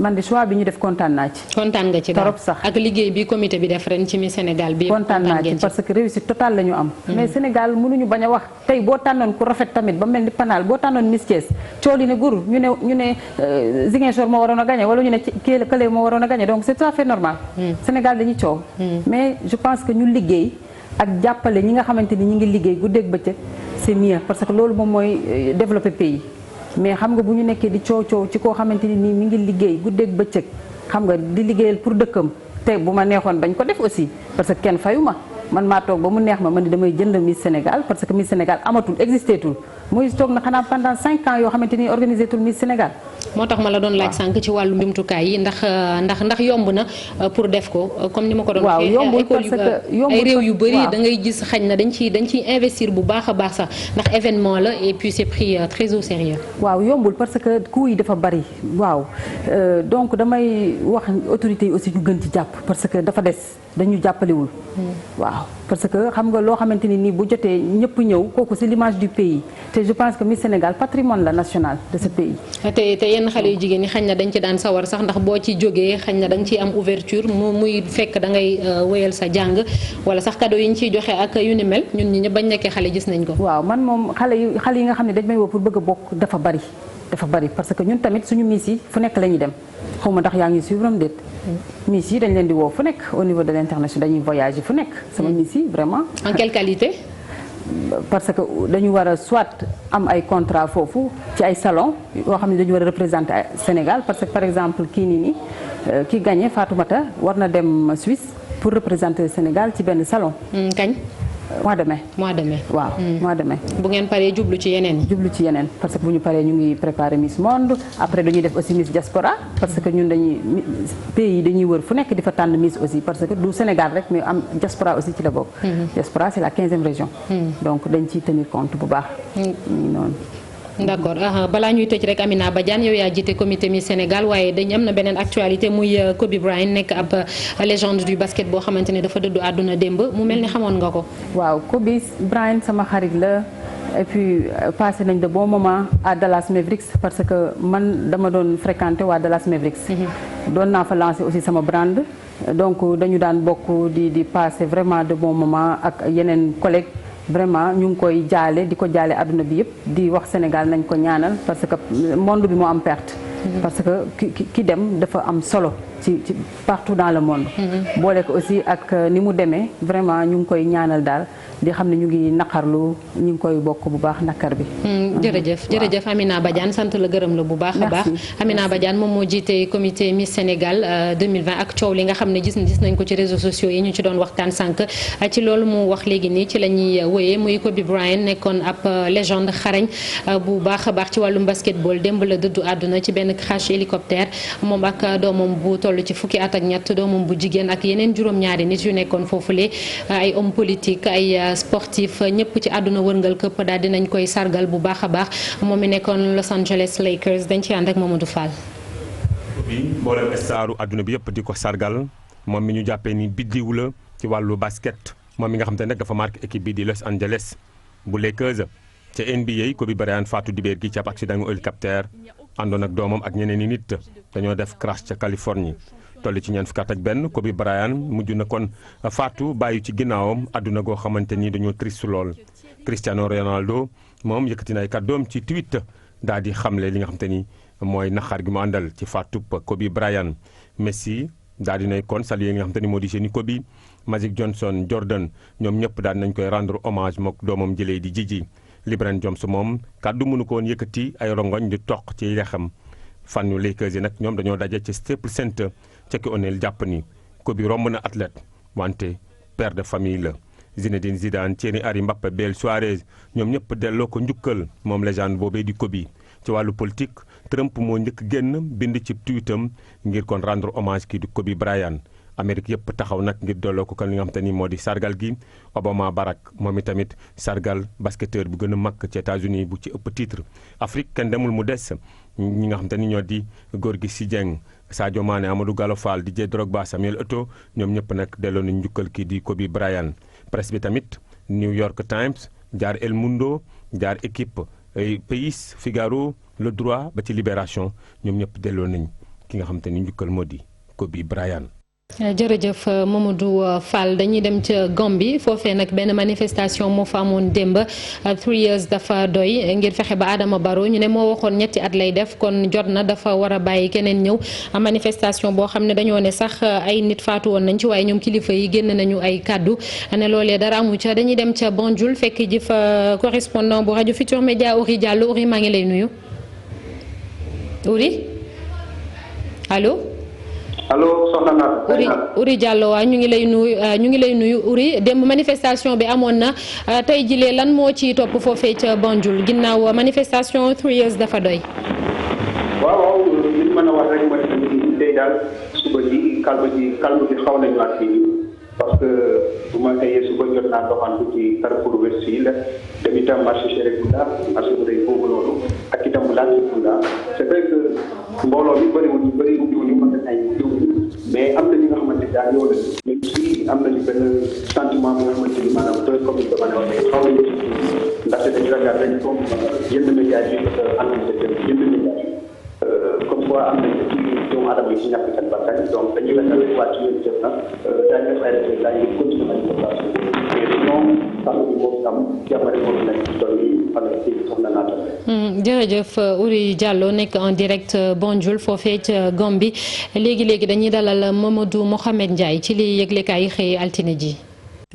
man de choix bi ñu def kontaan naa ci. kontaan nga ci trop sax ak liggéey bi comité bi def ren ci Miss Sénégal bi. kontaan naa ci parce que réussite totale la ñu am. mais Sénégal mënuñu bañ a wax tey boo tànnoon ku rafet tamit ba mel ni Panal boo tànnoon Miss Thiès coow li ne gur ñu ne Ziguinchor moo waroon a gagné wala ñu ne Kële moo waroon a gagné donc c'est tout à fait normal. Sénégal dañuy coow. mais je pense que ñu liggéey ak jàppale ñi nga xamante ni ñi ngi liggéey guddeeg bëccëg c'est mieux parce que loolu moom mooy développer pays. mais xam nga bu ñu nekkee di coow ci koo xamante ni nii mi ngi liggéey guddeeg bëccëg xam nga di liggéeyal pour dëkkam te bu ma neexoon bañ ko def aussi parce que kenn fayu ma man maa toog ba mu neex ma man ni damay jënd Miss Sénégal parce que Miss Sénégal amatul existé tul mooy toog na xanaa pendant 5 ans yoo xamante ni organisé tul Miss Sénégal. moo tax ma la doon laaj sànq ci wàllu jumtukaay yi ndax yomb na pour def ko comme ni ma ko doon. waaw yombul parce que yombul ay réew yu bëri da ngay gis xañ na dañ ciy investir bu baax a baax sax ndax événement la et puis c'est pris très au sérieux. waaw yombul parce que coût yi dafa bari waaw donc damay wax autorités yi aussi ñu gën ci jàpp parce que dafa des dañu jàppalewul waaw. parce que xam nga loo xamante ni nii bu jotee ñëpp ñëw kooku c'est l'image du pays te je pense que Miss Sénégal patrimoine la national de ce pays. te yenn xale yu jigéen ñi xañ na dañ ci daan sawar sax ndax boo ci jógee xañ na da nga ciy am ouverture muy fekk da ngay wéyal sa jàng wala sax cadeau yi ñu ciy joxe ak yu ni mel ñun ñi ñëpp bañ nekkee xale gis nañ ko. waaw man moom xale yi nga xam ne dañ may woo pour bëgg a bokk dafa bari parce que ñun tamit suñu miss yi fu nekk la ñuy dem xaw ma ndax yaa ngi suivre am déet. miss yi dañ leen di woo fu nekk au niveau de l'international dañuy voyager fu nekk sama miss yi vraiment. en quelle qualité. parce que dañu war a soit am ay contrat foofu ci ay salon yoo xam ne dañu war a représenter Sénégal parce que par exemple kii nii ki gagné Fatoumata war na dem Suisse pour représenter Sénégal ci benn salon. kañ. mois de mai. waaw mois de mai. bu ngeen paree jublu ci yeneen. parce que bu ñu paree ñu ngi préparer Miss Monde après dañuy def aussi Miss Diaspora parce que ñun dañuy wër fu nekk di fa tànn Miss aussi parce que du Sénégal rek mais am Diaspora aussi ci la bokk. Diaspora c'est la 15e région. donc dañ ciy tenir compte bu baax. noonu. d'accord balaa ñuy tëj rek Amina Badiane yow yaa jiite comité Miss Sénégal waaye dañ am na beneen actualité muy Kobe Bryant nekk ab légende du basket boo xamante ne dafa dëddu àdduna démb mu mel ni xamoon nga ko. waaw Kobe Bryant sama xarit la et puis passé nañ de bons moments à Dallas Mavericks parce que man dama doon fréquenter waa Dallas Mavericks. doon naa fa lancer aussi sama brand donc dañu daan bokk di passer vraiment de bons moments ak yeneen collègues. vraiment ñu ngi koy jaale di ko jaale àdduna bi yëpp di wax Sénégal nañ ko ñaanal parce que monde bi moo am perte. parce que ki dem dafa am solo ci partout dans le monde. boole ko aussi ak ni mu demee vraiment ñu ngi koy ñaanal daal di xam ne ñu ngi naqarlu ñu ngi koy bokk bu baax naqar bi. jërëjëf Amina Badiane sant la gërëm la bu baax a baax. Amina Badiane moom moo jiite comité Miss Sénégal 2020 ak coow li nga xam ne gis nañ ko ci réseaux sociaux yi ñu ci doon waxtaan sànq ci loolu mu wax léegi nii ci la ñuy wéyee muy Kobe Bryant nekkoon ab légende xarañ bu baax a baax ci wàllum basketball démb la dëddu àdduna ci benn crash hélicoptère moom ak doomam bu toll ci fukki at ak ñett doomam bu jigéen ak yeneen juróom-ñaari nit yu nekkoon foofule ay homme politique ay sportif ñëpp ci àdduna wërngal këpp daal dinañ koy sargal bu baax a baax moom mi nekkoon Los Angeles Lakers dañ ci ànd ak Mamadou Fall. bi mboolem staru àdduna bi yëpp di ko sargal moom mi ñu jàppee ni biddiw la ci wàllu basket moom mi nga xam te ne nag dafa marqué équipe bi di Los Angeles bu Lakers ca NBA Kobe Bryant faatu dibéer gi ci ab accident mu hélicoptère àndoon ak doomam ak ñeneen i nit dañoo def crash ca Californie toll ci ñeent fukk ak benn Kobe Bryant mujj na kon faatu bàyyi ci ginnaawam àdduna goo xamante ni dañoo triste lool. Cristiano Ronaldo moom yëkkati na ay kàddoom ci Twitter daal di xamle li nga xamante ni mooy naxaar gi mu àndal ci faatu Kobe Bryant. Messi daal di nay kon saluer li nga xamante ni moo di génie Kobe Magic Johnson Jordan ñoom ñëpp daal nañ koy rendre hommage mook doomam jëlee di Gigi. LeBron James moom kàddu mënu ko woon yëkkati ay rongoñ di toq ci lexam fan yu Lakers yi nag ñoom dañoo daje ci Staples Center ca ki oneel jàpp ni Kobe romb na athlète wante père de famille la. Zinedine Zidane Thierry Henry Mbappé Bale Suarez ñoom ñëpp delloo ko njukkal moom légende boobee di Kobe. ci wàllu politique Trump moo njëkk génn bind ci tweetam ngir kon rendre hommage kii di Kobe Bryant. Amérique yëpp taxaw nag ngir delloo ko kan li nga xam te ni moo di sargal gi Obama Barack moom itamit sargal basketteur bu gën a mag ci États-Unis bu ci ëpp titre. Afrique kenn demul mu des ñi nga xam te ni ñoo di Gorgui Sy Dieng Sadio Mané Amadou Gallo Fall Didier Drogba Samuel Eto'o ñoom ñëpp nag delloo nañu njukkal kii di Kobe Bryant. presse bi tamit New York Times jaar El Mundo jaar Équipe Pays Figaro Le Droit ba ci Libération ñoom ñëpp delloo nañ ki nga xam te ni njukkal moo di Kobe Bryant. jërëjëf Mamadou Fall dañuy dem ca Gambie foofee nag benn manifestation moo fa amoon démb 3 years dafa doy ngir fexe ba Adama Barrow ñu ne moo waxoon ñetti at lay def kon jot na dafa war a bàyyi keneen ñëw manifestation boo xam ne dañoo ne sax ay nit faatu woon nañ ci waaye ñoom kilifa yi génn nañu ay kàddu ne loolee dara amu ca dañuy dem ca Banjul fekk ji fa correspondant bu rajo Futur Média Uri Diallo Uri maa ngi lay nuyu Uri allo. allo soxna Naata. Uri Diallo waaw ñu ngi lay nuyu Uri démb manifestation bi amoon na tey jilee lan moo ci topp foofee ca Banjul ginnaaw manifestation 3 years dafa doy. waaw li ñu mën a wax rek mooy tey daal suba ji calme bi xaw nañu ak fii parce que bu ma xëyee suba jot naa doxantu ci Carrefour West yi la dem itam marché Serekunda marché bu rëy boobu noonu ak itam bu Latrikunda c'est vrai que mbooloo mi bëriwul ñu mën nañ mais am na ñi nga xamante daal ñëw nañu mais aussi am nañu benn sentiment boo xamante ni maanaam doy comme ni ko mën a waxee xaw nañu ndaxte dañu ragal dañu ko yenn médias yi annoncé yenn médias yi comme quoi am nañu ci doomu aadama yi ci ñàkk seen bakkan donc dañuy ragal waa ci yéen jëf na daañu def ay résultats yi continuer manifestation mais sinon sax bi moom tam jàmmale moom nekk ci tool yi fan la ci soxna naata. jërëjëf Ouri Diallo nekk en direct Banjul foofee ca Gambie léegi dañuy dalal Mamadou Mohamed Ndiaye ci li yëglekaay yi xëy altine ji.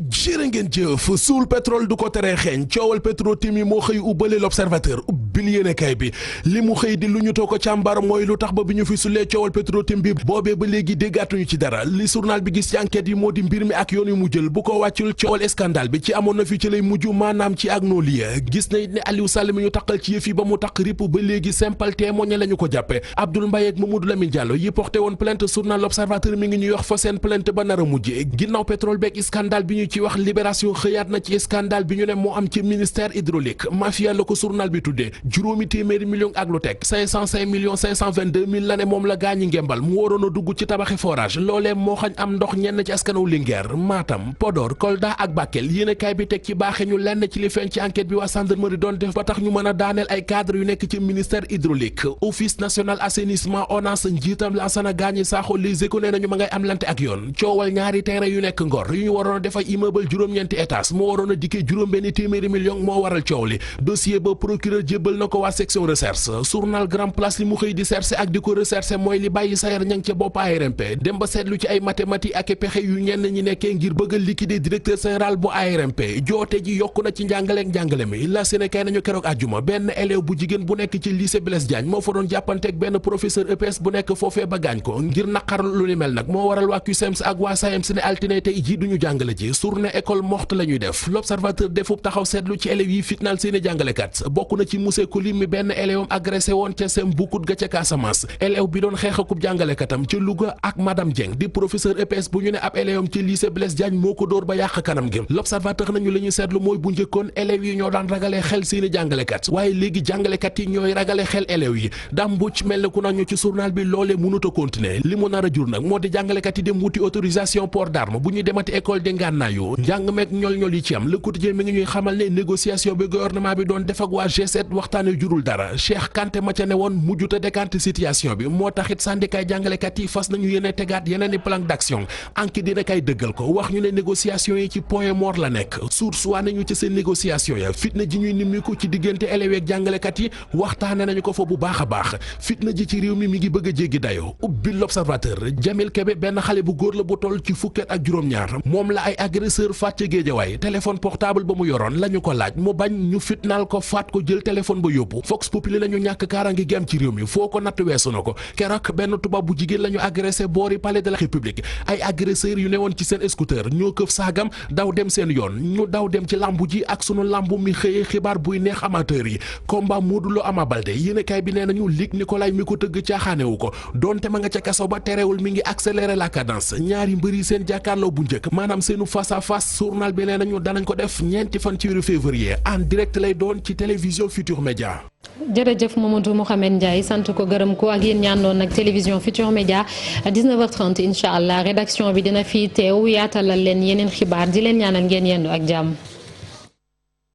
jërë ngeen jëf suul pétrole du ko teree xeeñ coowal Petro-Tim yi moo xëy ubbale l'Observateur ubbil yéenekaay bi li mu xëy di lu ñu too ko càmbar mooy lu tax ba bi ñu fi sulee coowal Petro-Tim bi boobee ba léegi déggaatuñu ci dara li journal bi gis ci enquête yi moo di mbir mi ak yoon yu mu jël bu ko wàccul coowal scandale bi ci amoon na fi ci lay mujj maanaam ci ak noo lieu gis na it ne Aliou Sall mi ñu taqal ci yëf yi ba mu taq ripp ba léegi simple témoin la ñu ko jàppe Abdoul Mbaye ak Mamadou Lamine Diallo yi porté woon plainte journal l'Observateur mi ngi ñuy wax fa seen plainte ba nar a mujj ginnaaw pétrole beeg scandale bi ñu ci wax Libération xëyaat na ci scandale bi ñu ne moo am ci ministère hydraulique mafia la ko journal bi tuddee juróomi téeméeri millions ak lu teg 505 millions 522 mille la ne moom la gaañi ngembal mu waroon a dugg ci tabaxi forage loolee moo xañ am ndox ñenn ci askanaw Linguère Matam Podor Kolda ak Bakel yéenekaay bi teg ci baaxe ñu lenn ci li feeñ ci enquête bi waa gendarmerie doon def ba tax ñu mën a daaneel ay cadre yu nekk ci ministère hydraulique office national assainissement ONAS njiitam Lansana Gagny Sakho Les Échos nee nañu ma ngay am lante ak yoon coowal ñaari terrain yu nekk Ngor yu ñu waroon a def ay immeuble juróom-ñeenti étage moo waroon a dikkee juróom-benn téeméeri million moo waral coow li dossier ba procureur jébbal na ko waa section recherche journal Grand Place li mu xëy di chercher ak di ko rechercher mooy li bàyyi Sayer Niang ca bopp ARMP dem ba seetlu ci ay mathématiques ak pexe yu ñenn ñi nekkee ngir bëgg a liquider directeur général bu ARMP joote ji yokku na ci njàngaleek njàngale mi la Sénégal nañu keroog àjjuma benn élève bu jigéen bu nekk ci lycée Blaise Diagne moo fa doon jàppanteeg benn professeur EPS bu nekk foofee ba gaañ ko ngir naqar lu ni mel nag moo waral waa CUSEMS ak waa SAEMS ne altine tey ji duñu jàngale ji journée école morte la ñuy def l'Observateur defub taxaw seetlu ci élèves yi fitnaal seeni jàngalekat bokk na ci Moussé Coly mi benn élève am agressé woon ca sem bukkut ga ca Casamance élève bi doon xeex akub jàngalekatam ca Louga ak madame Dieng di professeur EPS bu ñu ne ab élève am ci lycée Blaise Diagne moo ko dóor ba yàq kanam gi l'Observateur nañu la ñuy seetlu mooy bu njëkkoon élèves yi ñoo daan ragalee xel seeni jàngalekat waaye léegi jàngalekat yi ñooy ragale xel élèves yi Dame Mbodj mel ne ku nañu ci journal bi loolee mënut a continuer li mu nar a jur nag moo di jàngalekat yi dem wuti autorisation port d'arme bu ñuy demati école de ngànnaayu njàng meeg ñol-ñol yi ci am Le Quotidien mi ngi ñuy xamal ne négociation bi gouvernement bi doon def ak waa G7 waxtaane jurul dara Cheikh Kanté ma ca ne woon mujjuta décanté situation bi moo taxit syndicat jàngalekat yi fas nañu yéene tegaat yeneen i plan d'action anki dina kay dëggal ko wax ñu ne négociation yi ci point mort la nekk source waa nañu ci seen négociation ya fitna ji ñuy nimmiku ci diggante élèves ak jàngalekat yi waxtaane nañu ko fa bu baax a baax fitna ji ci réew mi ngi bëgg a jéggi dayo ubbi l'Observateur Jamil Kebe benn xale bu góor la bu toll ci fukket ak juróom-ñaar moom la ay agresseur faat ca Géejawaay téléphone portable ba mu yoroon lañu ko laaj mu bañ ñu fitnaal ko faat ko jël téléphone ba yóbbu Vox Populi lañu ñàkk kaaraange gi am ci réew mi foo ko natt weesu na ko keroog benn tubaab bu jigéen lañu agressé boori palais de la République ay agresseurs yu ne woon ci seen scooter ñoo këf saagam daw dem seen yoon ñu daw dem ci lambu ji ak sunu lambu mi xëyee xibaar buy neex amateur yi combat Modou Lo Ama Baldé yéenekaay bi nee nañu Luc Nicolaï mi ko tëgg caaxaanewu ko donte ma nga ca kaso ba terewul mi ngi accélérer la cadence ñaari mbëri seen jàkkaarloo bu njëkk maanaam seenu face à face journal bi nee nañu danañ ko def ñeenti fan ci weeru février en direct lay doon ci télévision Futur Média. jërëjëf Mamadou Mouhamed Ndiaye sant ko gërëm ko ak yéen ñaandoon nag télévision Futur Média 19h30 incha allah rédaction bi dina fi teew yaatalal leen yeneen xibaar di leen ñaanal ngeen yendu ak jàmm.